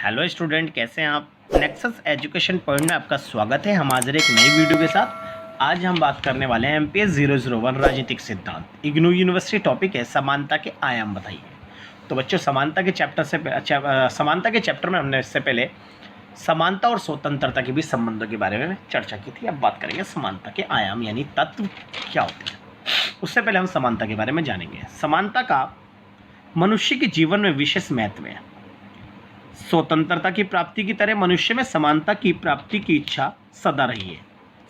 Hello student, कैसे हैं आप। नेक्सस एजुकेशन पॉइंट में आपका स्वागत है। हम हाजिर एक नई वीडियो के साथ। आज हम बात करने वाले हैं MPS 001 राजनीतिक सिद्धांत। इग्नू यूनिवर्सिटी टॉपिक है समानता के आयाम बताइए। तो बच्चों, समानता के चैप्टर में हमने इससे पहले समानता और स्वतंत्रता के बीच संबंधों के बारे में चर्चा की थी। अब बात करेंगे समानता के आयाम यानी तत्व क्या होते हैं। उससे पहले हम समानता के बारे में जानेंगे। समानता का मनुष्य के जीवन में विशेष महत्व है। स्वतंत्रता की प्राप्ति की तरह मनुष्य में समानता की प्राप्ति की इच्छा सदा रही है।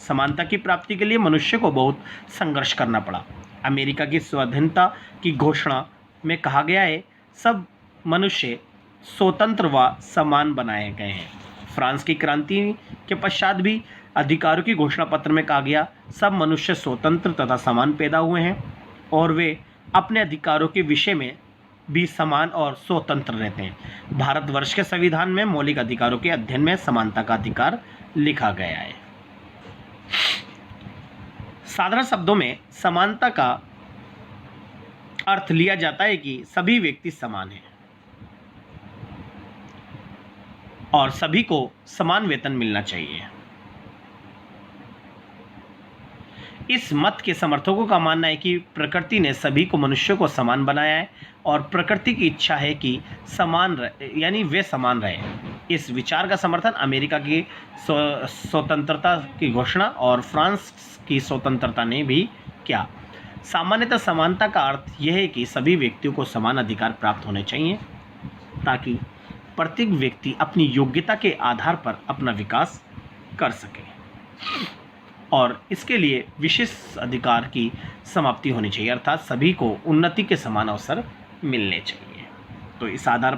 समानता की प्राप्ति के लिए मनुष्य को बहुत संघर्ष करना पड़ा। अमेरिका की स्वाधीनता की घोषणा में कहा गया है, सब मनुष्य स्वतंत्र व समान बनाए गए हैं। फ्रांस की क्रांति के पश्चात भी अधिकारों की घोषणा पत्र में कहा गया, सब मनुष्य स्वतंत्र तथा समान पैदा हुए हैं और वे अपने अधिकारों के विषय में भी समान और स्वतंत्र रहते हैं। भारतवर्ष के संविधान में मौलिक अधिकारों के अध्ययन में समानता का अधिकार लिखा गया है। साधारण शब्दों में समानता का अर्थ लिया जाता है कि सभी व्यक्ति समान हैं और सभी को समान वेतन मिलना चाहिए। इस मत के समर्थकों का मानना है कि प्रकृति ने सभी को मनुष्यों को समान बनाया है और प्रकृति की इच्छा है कि यानी वे समान रहे। इस विचार का समर्थन अमेरिका की स्वतंत्रता की घोषणा और फ्रांस की स्वतंत्रता ने भी किया। सामान्यतः समानता का अर्थ यह है कि सभी व्यक्तियों को समान अधिकार प्राप्त होने चाहिए ताकि प्रत्येक व्यक्ति अपनी योग्यता के आधार पर अपना विकास कर सके और इसके लिए विशेष अधिकार की समाप्ति होनी चाहिए, अर्थात सभी को उन्नति के समान अवसर मिलने चाहिए। तो इस आधार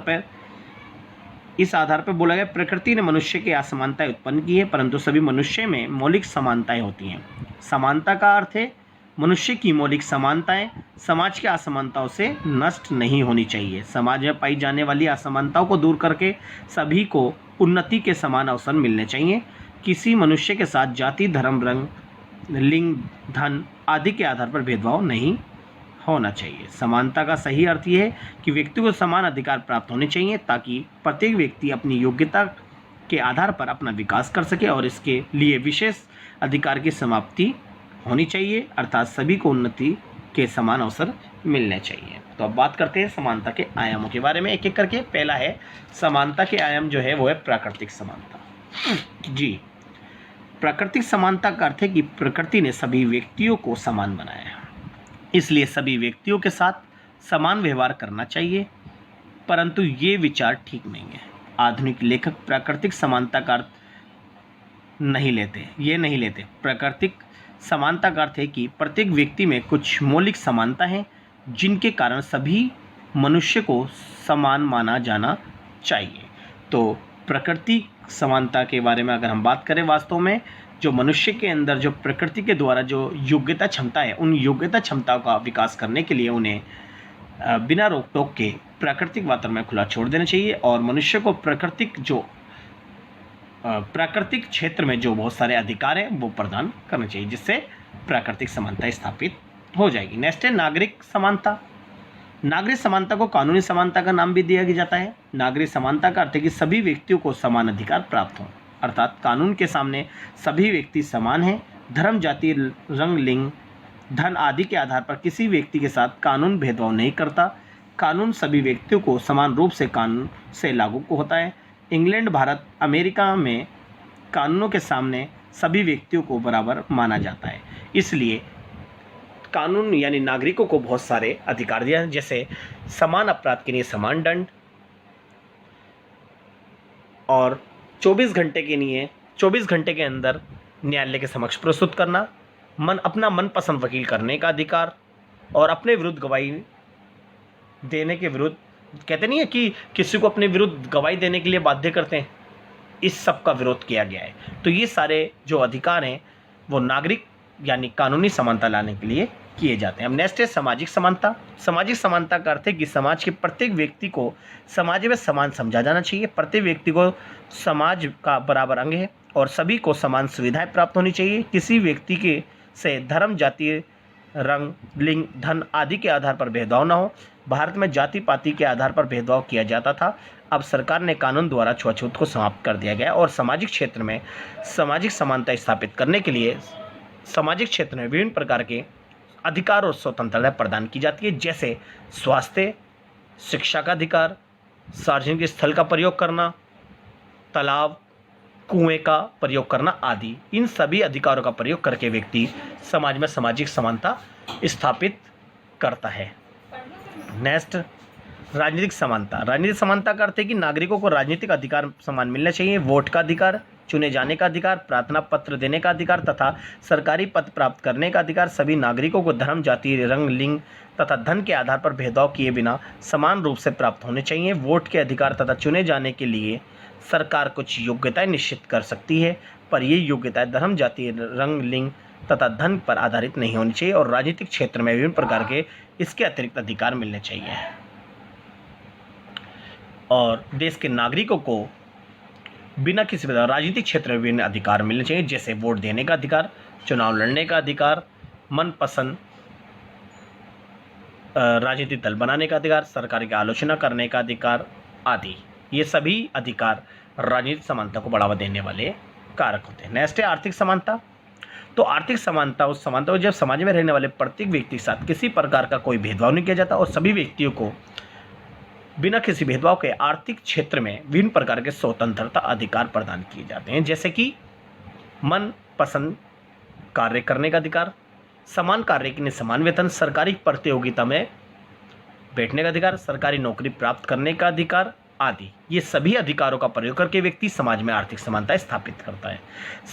पर बोला गया, प्रकृति ने मनुष्य की असमानताएं उत्पन्न की है परंतु सभी मनुष्य में मौलिक समानताएं होती हैं। समानता का अर्थ है मनुष्य की मौलिक समानताएं समाज की असमानताओं से नष्ट नहीं होनी चाहिए। समाज में पाई जाने वाली असमानताओं को दूर करके सभी को उन्नति के समान अवसर मिलने चाहिए। किसी मनुष्य के साथ जाति, धर्म, रंग, लिंग, धन आदि के आधार पर भेदभाव नहीं होना चाहिए। समानता का सही अर्थ यह है कि व्यक्ति को समान अधिकार प्राप्त होने चाहिए ताकि प्रत्येक व्यक्ति अपनी योग्यता के आधार पर अपना विकास कर सके और इसके लिए विशेष अधिकार की समाप्ति होनी चाहिए, अर्थात सभी को उन्नति के समान अवसर मिलने चाहिए। तो अब बात करते हैं समानता के आयामों के बारे में एक एक करके। पहला है समानता के आयाम जो है वो है प्राकृतिक समानता। जी, प्राकृतिक समानता का अर्थ है कि प्रकृति ने सभी व्यक्तियों को समान बनाया है, इसलिए सभी व्यक्तियों के साथ समान व्यवहार करना चाहिए, परंतु ये विचार ठीक नहीं है। आधुनिक लेखक प्राकृतिक समानता का अर्थ नहीं लेते। प्राकृतिक समानता का अर्थ है कि प्रत्येक व्यक्ति में कुछ मौलिक समानता है जिनके कारण सभी मनुष्य को समान माना जाना चाहिए। तो प्रकृति समानता के बारे में अगर हम बात करें, वास्तव में जो मनुष्य के अंदर जो प्रकृति के द्वारा जो योग्यता क्षमता है, उन योग्यता क्षमताओं का विकास करने के लिए उन्हें बिना रोक टोक के प्राकृतिक वातावरण में खुला छोड़ देना चाहिए और मनुष्य को प्राकृतिक क्षेत्र में जो बहुत सारे अधिकार हैं वो प्रदान करने चाहिए, जिससे प्राकृतिक समानता स्थापित हो जाएगी। नेक्स्ट है नागरिक समानता। नागरिक समानता को कानूनी समानता का नाम भी दिया जाता है। नागरिक समानता का अर्थ है कि सभी व्यक्तियों को समान अधिकार प्राप्त हों, अर्थात कानून के सामने सभी व्यक्ति समान हैं। धर्म, जाति, रंग, लिंग, धन आदि के आधार पर किसी व्यक्ति के साथ कानून भेदभाव नहीं करता। कानून सभी व्यक्तियों को समान रूप से कानून से लागू होता है। इंग्लैंड, भारत, अमेरिका में कानूनों के सामने सभी व्यक्तियों को बराबर माना जाता है, इसलिए कानून यानी नागरिकों को बहुत सारे अधिकार दिए हैं, जैसे समान अपराध के लिए समान दंड और 24 घंटे के अंदर न्यायालय के समक्ष प्रस्तुत करना, अपना मनपसंद वकील करने का अधिकार और अपने विरुद्ध गवाही देने के विरुद्ध, कहते नहीं है कि किसी को अपने विरुद्ध गवाही देने के लिए बाध्य करते हैं, इस सब का विरोध किया गया है। तो ये सारे जो अधिकार हैं वो नागरिक यानी कानूनी समानता लाने के लिए किए जाते हैं। अब नेक्स्ट है सामाजिक समानता। सामाजिक समानता का अर्थ है कि समाज के प्रत्येक व्यक्ति को समाज में समान समझा जाना चाहिए। प्रत्येक व्यक्ति को समाज का बराबर अंग है और सभी को समान सुविधाएं प्राप्त होनी चाहिए। किसी व्यक्ति से धर्म, जाति, रंग, लिंग, धन आदि के आधार पर भेदभाव न हो। भारत में जाति पाति के आधार पर भेदभाव किया जाता था। अब सरकार ने कानून द्वारा छुआछूत को समाप्त कर दिया गया और सामाजिक क्षेत्र में सामाजिक समानता स्थापित करने के लिए सामाजिक क्षेत्र में विभिन्न प्रकार के अधिकार और स्वतंत्रता प्रदान की जाती है, जैसे स्वास्थ्य, शिक्षा का अधिकार, सार्वजनिक स्थल का प्रयोग करना, तालाब, कुएं का प्रयोग करना आदि। इन सभी अधिकारों का प्रयोग करके व्यक्ति समाज में सामाजिक समानता स्थापित करता है। नेक्स्ट, राजनीतिक समानता। राजनीतिक समानता का अर्थ है कि नागरिकों को राजनीतिक अधिकार समान मिलना चाहिए। वोट का अधिकार, चुने जाने का अधिकार, प्रार्थना पत्र देने का अधिकार तथा सरकारी पद प्राप्त करने का अधिकार सभी नागरिकों को धर्म, जाति, रंग, लिंग तथा धन के आधार पर भेदभाव किए बिना समान रूप से प्राप्त होने चाहिए। वोट के अधिकार तथा चुने जाने के लिए सरकार कुछ योग्यताएं निश्चित कर सकती है, पर ये योग्यताएं धर्म, जाति, रंग, लिंग तथा धन पर आधारित नहीं होनी चाहिए और राजनीतिक क्षेत्र में विभिन्न प्रकार के इसके अतिरिक्त अधिकार मिलने चाहिए। और देश के नागरिकों को बिना किसी भेदभाव राजनीतिक क्षेत्र में विभिन्न अधिकार मिलने चाहिए, जैसे वोट देने का अधिकार, चुनाव लड़ने का अधिकार, मनपसंद राजनीतिक दल बनाने का अधिकार, सरकार की आलोचना करने का अधिकार आदि। ये सभी अधिकार राजनीतिक समानता को बढ़ावा देने वाले कारक होते हैं। नेक्स्ट है आर्थिक समानता। तो आर्थिक समानता उस समानता जब समाज में रहने वाले प्रत्येक व्यक्ति के साथ किसी प्रकार का कोई भेदभाव नहीं किया जाता और सभी व्यक्तियों को बिना किसी भेदभाव के आर्थिक क्षेत्र में विभिन्न प्रकार के स्वतंत्रता अधिकार प्रदान किए जाते हैं, जैसे कि मन पसंद कार्य करने का अधिकार, समान कार्य के लिए समान वेतन, सरकारी प्रतियोगिता में बैठने का अधिकार, सरकारी नौकरी प्राप्त करने का अधिकार आदि। ये सभी अधिकारों का प्रयोग करके व्यक्ति समाज में आर्थिक समानता स्थापित करता है।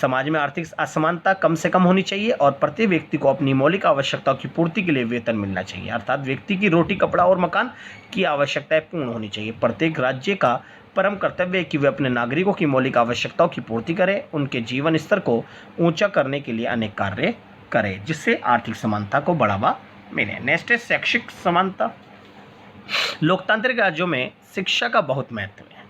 समाज में आर्थिक असमानता कम से कम होनी चाहिए और प्रत्येक व्यक्ति को अपनी मौलिक आवश्यकताओं की पूर्ति के लिए वेतन मिलना चाहिए, अर्थात व्यक्ति की रोटी, कपड़ा और मकान की आवश्यकताएं पूर्ण होनी चाहिए। प्रत्येक राज्य का परम कर्तव्य है कि वे अपने नागरिकों की मौलिक आवश्यकताओं की पूर्ति करें, उनके जीवन स्तर को ऊंचा करने के लिए अनेक कार्य करें, जिससे आर्थिक समानता को बढ़ावा मिले। नेक्स्ट है शैक्षिक समानता। लोकतांत्रिक राज्यों में शिक्षा का बहुत महत्व है।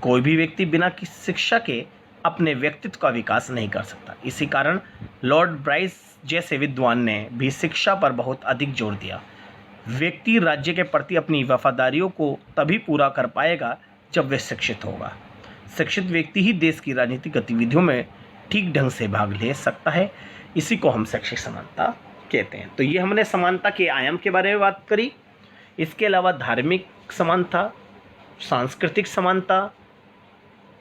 कोई भी व्यक्ति बिना किसी शिक्षा के अपने व्यक्तित्व का विकास नहीं कर सकता। इसी कारण लॉर्ड ब्राइस जैसे विद्वान ने भी शिक्षा पर बहुत अधिक जोर दिया। व्यक्ति राज्य के प्रति अपनी वफादारियों को तभी पूरा कर पाएगा जब वह शिक्षित होगा। शिक्षित व्यक्ति ही देश की राजनीतिक गतिविधियों में ठीक ढंग से भाग ले सकता है। इसी को हम शैक्षिक समानता कहते हैं। तो ये हमने समानता के आयाम के बारे में बात करी। इसके अलावा धार्मिक समानता, सांस्कृतिक समानता,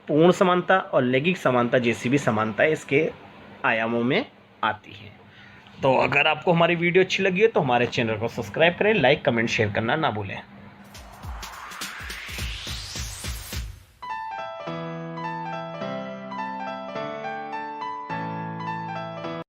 पूर्ण समानता और लैंगिक समानता जैसी भी समानताएं इसके आयामों में आती हैं। तो अगर आपको हमारी वीडियो अच्छी लगी है तो हमारे चैनल को सब्सक्राइब करें, लाइक, कमेंट, शेयर करना ना भूलें।